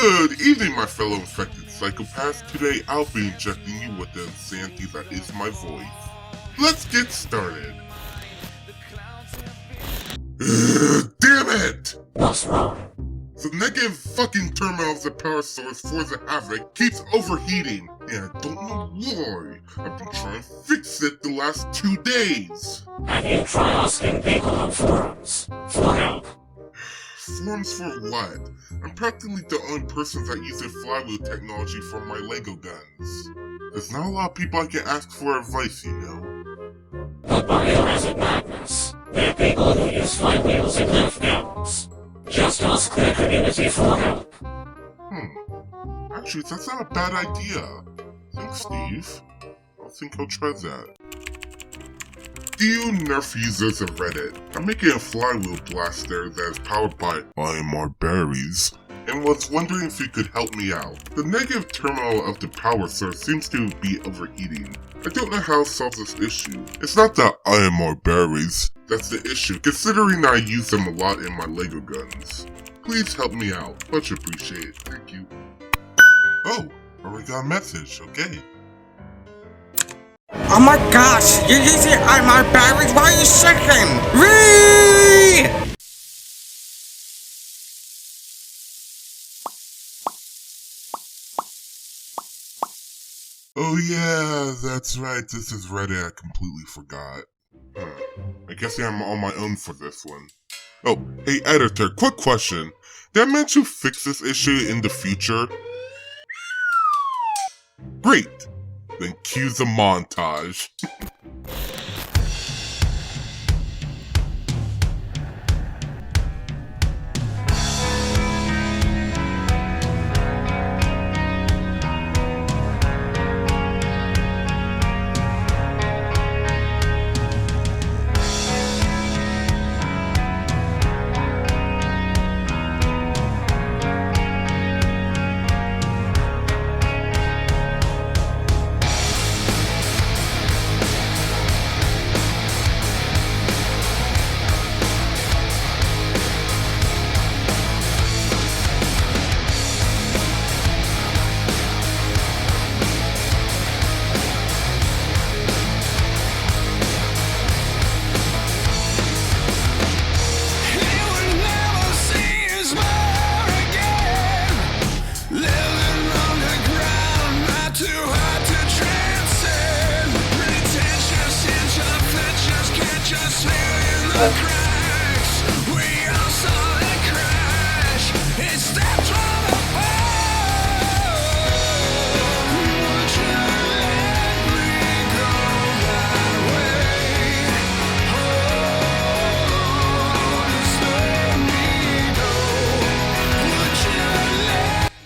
Good evening, my fellow infected psychopaths. Today, I'll be injecting you with the insanity that is my voice. Let's get started. Damn it! What's wrong? The negative fucking terminal of the power source for the Havoc keeps overheating, and I don't know why. I've been trying to fix it the last 2 days. Have you tried asking people on forums for help? Forums for what? I'm practically the only person that uses flywheel technology for my LEGO guns. There's not a lot of people I can ask for advice, you know. But Marty is madness. There are people who use flywheels and lift guns. Just ask their community for help. Actually, that's not a bad idea. Thanks, Steve. I think I'll try that. Do you Nerf users of Reddit? I'm making a flywheel blaster that is powered by IMR batteries, and was wondering if you could help me out. The negative terminal of the power source seems to be overheating. I don't know how to solve this issue. It's not the IMR batteries that's the issue, considering I use them a lot in my LEGO guns. Please help me out. Much appreciated. Thank you. Oh, already got a message. Okay. Oh my gosh, you're using my batteries, why are you shaking? Whee! Oh yeah, that's right, this is Reddit, I completely forgot. I guess I'm on my own for this one. Oh, hey editor, quick question. Did I mention to fix this issue in the future? Great! Then cue the montage.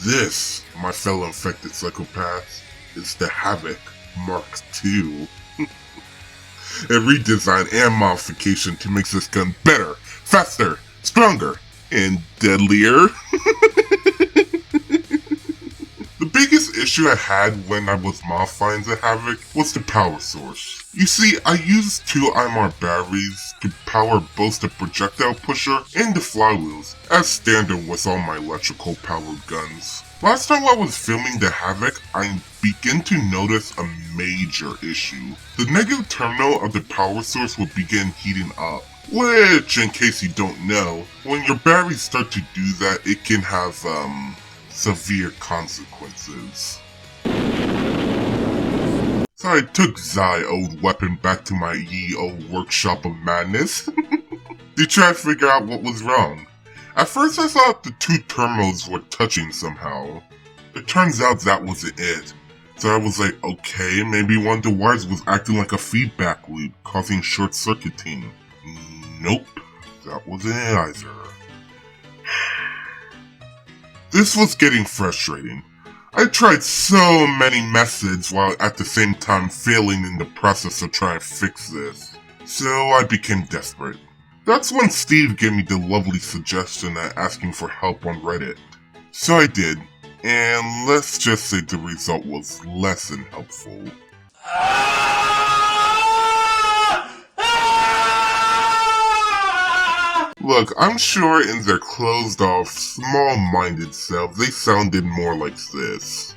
This, my fellow infected psychopaths, is the Havoc Mark II. A redesign and modification to make this gun better, faster, stronger, and deadlier. The biggest issue I had when I was modifying the Havoc was the power source. You see, I used 2 IMR batteries to power both the projectile pusher and the flywheels, as standard with all my electrical powered guns. Last time I was filming the Havoc, I began to notice a major issue. The negative terminal of the power source would begin heating up. Which, in case you don't know, when your batteries start to do that, it can have, severe consequences. So I took Zai old weapon back to my ye old workshop of madness to try to figure out what was wrong. At first I thought the 2 terminals were touching somehow. It turns out that wasn't it. So I was like, okay, maybe one of the wires was acting like a feedback loop, causing short circuiting. Nope, that wasn't it either. This was getting frustrating. I tried so many methods while at the same time failing in the process of trying to fix this. So I became desperate. That's when Steve gave me the lovely suggestion of asking for help on Reddit. So I did, and let's just say the result was less than helpful. Look, I'm sure in their closed-off, small-minded selves, they sounded more like this.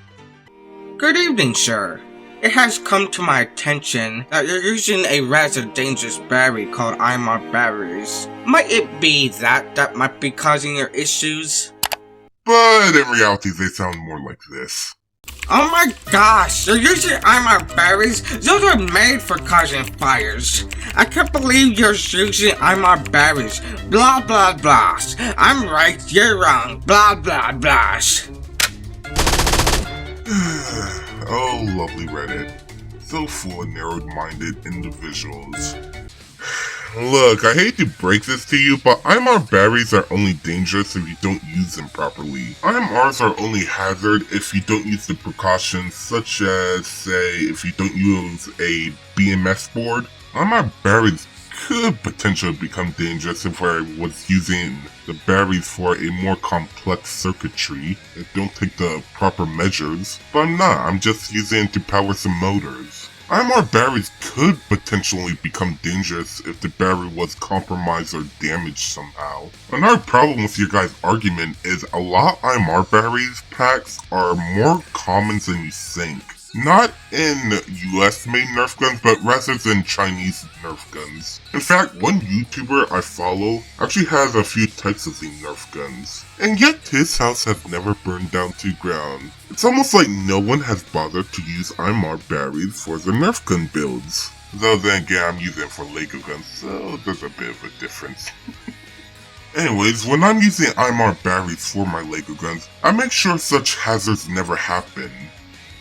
Good evening, sir. It has come to my attention that you're using a rather dangerous berry called Imar berries. Might it be that might be causing your issues? But in reality, they sound more like this. Oh my gosh, you're using Imar berries? Those are made for causing fires. I can't believe you're using Imar berries. Blah blah blah. I'm right, you're wrong. Blah blah blah. Oh, lovely Reddit. So full of narrow-minded individuals. Look, I hate to break this to you, but IMR berries are only dangerous if you don't use them properly. IMRs are only hazard if you don't use the precautions, such as, say, if you don't use a BMS board. IMR berries could potentially become dangerous if I was using the berries for a more complex circuitry and don't take the proper measures, but I'm not, I'm just using it to power some motors. IMR berries could potentially become dangerous if the berry was compromised or damaged somehow. Another problem with your guys' argument is a lot of IMR berries packs are more common than you think. Not in US made Nerf guns, but rather than Chinese Nerf guns. In fact, one YouTuber I follow actually has a few types of the Nerf guns, and yet his house has never burned down to ground. It's almost like no one has bothered to use IMR berries for the Nerf gun builds. Though then again, I'm using it for LEGO guns, so there's a bit of a difference. Anyways, when I'm using IMR berries for my LEGO guns, I make sure such hazards never happen.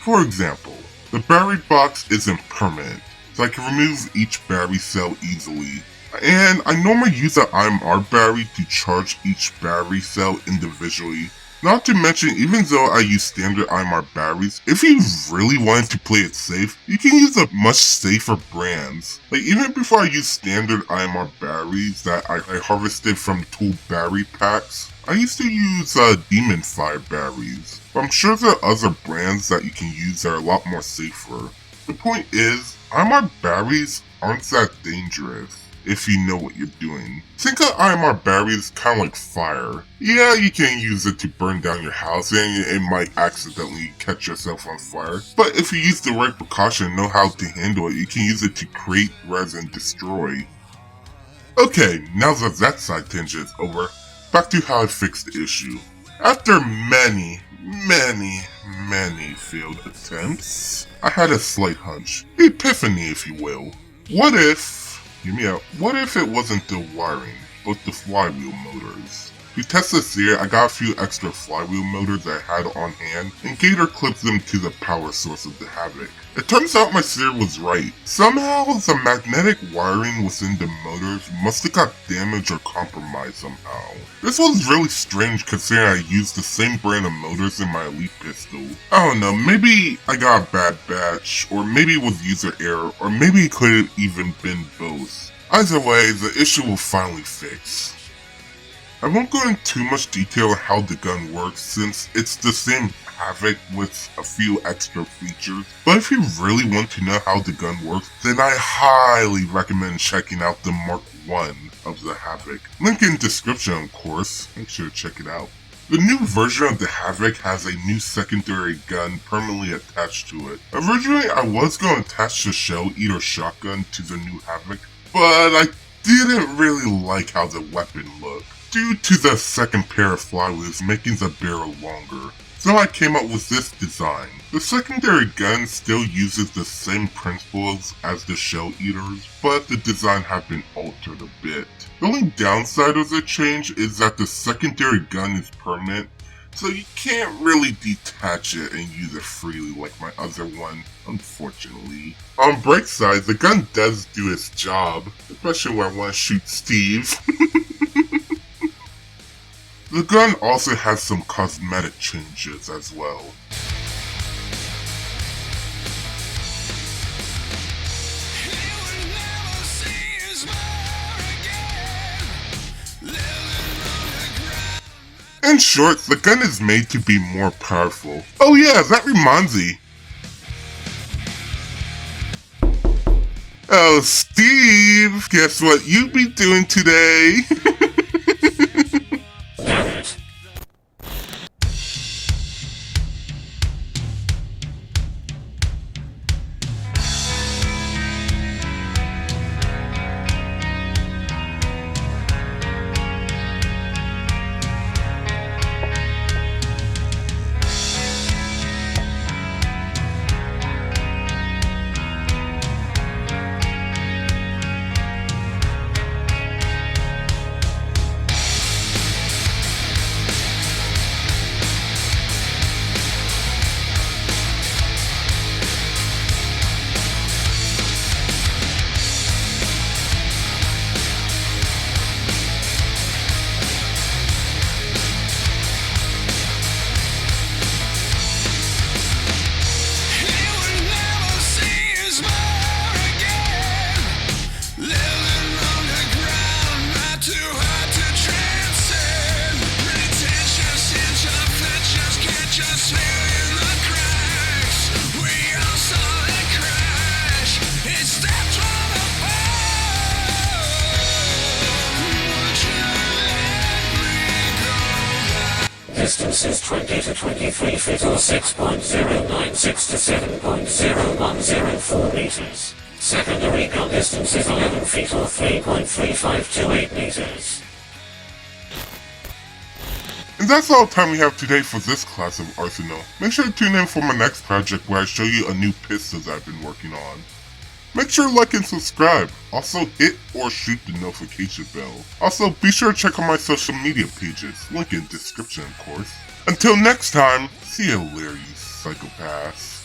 For example, the berry box isn't permanent, so I can remove each berry cell easily. And I normally use an IMR berry to charge each berry cell individually. Not to mention, even though I use standard IMR berries, if you really wanted to play it safe, you can use a much safer brands. Like even before I use standard IMR berries that I harvested from tool berry packs, I used to use Demon Fire berries, but I'm sure there are other brands that you can use that are a lot more safer. The point is, IMR berries aren't that dangerous if you know what you're doing. Think of IMR berries kind of like fire. Yeah, you can use it to burn down your house and it might accidentally catch yourself on fire, but if you use the right precaution and know how to handle it, you can use it to create rather than destroy. Okay, now that that side tangent is over, back to how I fixed the issue. After many failed attempts, I had a slight hunch. Epiphany, if you will. What if, hear me out, what if it wasn't the wiring, but the flywheel motors? To test this here, I got a few extra flywheel motors that I had on hand, and Gator clipped them to the power source of the Havoc. It turns out my theory was right. Somehow, the magnetic wiring within the motors must have got damaged or compromised somehow. This was really strange considering I used the same brand of motors in my Elite pistol. I don't know, maybe I got a bad batch, or maybe it was user error, or maybe it could have even been both. Either way, the issue will finally fix. I won't go into too much detail on how the gun works since it's the same Havoc with a few extra features, but if you really want to know how the gun works, then I highly recommend checking out the Mark 1 of the Havoc. Link in description of course, make sure to check it out. The new version of the Havoc has a new secondary gun permanently attached to it. Originally I was going to attach the Shell Eater shotgun to the new Havoc, but I didn't really like how the weapon looked, due to the second pair of flywheels making the barrel longer. So I came up with this design. The secondary gun still uses the same principles as the Shell Eaters, but the design has been altered a bit. The only downside of the change is that the secondary gun is permanent, so you can't really detach it and use it freely like my other one, unfortunately. On bright side, the gun does do its job, especially when I want to shoot Steve. The gun also has some cosmetic changes as well. In short, the gun is made to be more powerful. Oh yeah, that reminds me. Oh, Steve, guess what you be doing today? distance is 20 to 23 feet or 6.096 to 7.0104 meters. Secondary gun distance is 11 feet or 3.3528 meters. And that's all the time we have today for this class of Arsenal. Make sure to tune in for my next project where I show you a new pistol that I've been working on. Make sure to like and subscribe. Also hit or shoot the notification bell. Also be sure to check out my social media pages, link in description of course. Until next time, see you later you psychopaths.